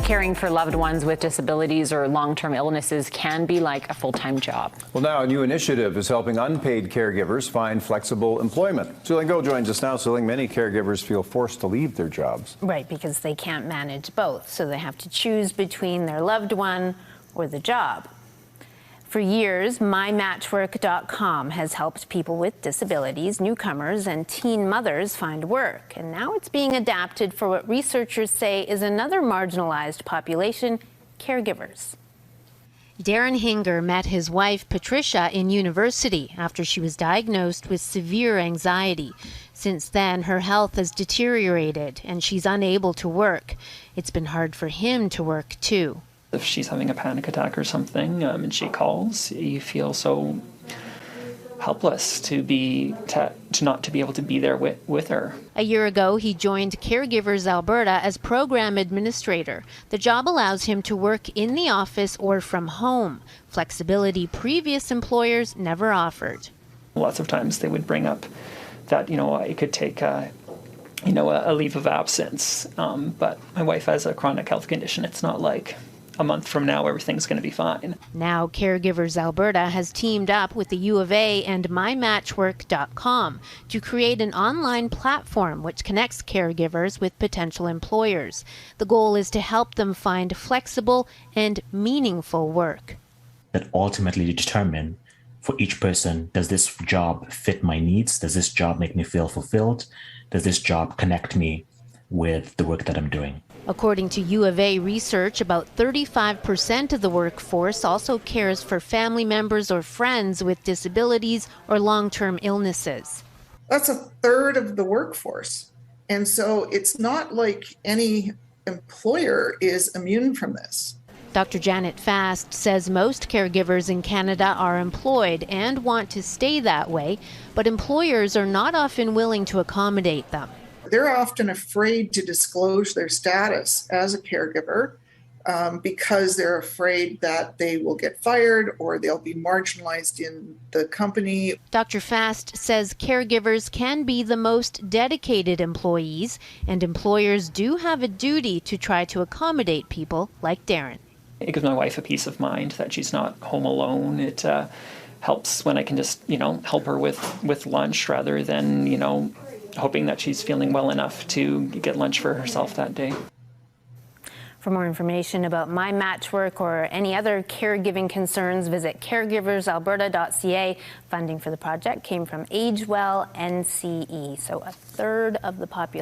Caring for loved ones with disabilities or long-term illnesses can be like a full-time job. Well, now a new initiative is helping unpaid caregivers find flexible employment. Suling Go joins us now. Suling, many caregivers feel forced to leave their jobs. Right, because they can't manage both, so they have to choose between their loved one or the job. For years, mymatchwork.com has helped people with disabilities, newcomers, and teen mothers find work. And now it's being adapted for what researchers say is another marginalized population, caregivers. Darren Hinger met his wife, Patricia, in university after she was diagnosed with severe anxiety. Since then, her health has deteriorated and she's unable to work. It's been hard for him to work, too. If she's having a panic attack or something and she calls, you feel so helpless to not to be able to be there with her. A year ago, he joined Caregivers Alberta as program administrator. The job allows him to work in the office or from home, flexibility previous employers never offered. Lots of times they would bring up that, I could take a leave of absence, but my wife has a chronic health condition. It's not like a month from now everything's going to be fine. Now Caregivers Alberta has teamed up with the U of A and mymatchwork.com to create an online platform which connects caregivers with potential employers. The goal is to help them find flexible and meaningful work. That ultimately determine for each person, does this job fit my needs? Does this job make me feel fulfilled? Does this job connect me with the work that I'm doing? According to U of A research, about 35% of the workforce also cares for family members or friends with disabilities or long-term illnesses. That's a third of the workforce. And so it's not like any employer is immune from this. Dr. Janet Fast says most caregivers in Canada are employed and want to stay that way, but employers are not often willing to accommodate them. They're often afraid to disclose their status as a caregiver because they're afraid that they will get fired or they'll be marginalized in the company. Dr. Fast says caregivers can be the most dedicated employees, and employers do have a duty to try to accommodate people like Darren. It gives my wife a peace of mind that she's not home alone. It helps when I can just, help her with lunch rather than, hoping that she's feeling well enough to get lunch for herself that day. For more information about My Matchwork or any other caregiving concerns, visit caregiversalberta.ca. Funding for the project came from AgeWell NCE, so a third of the population.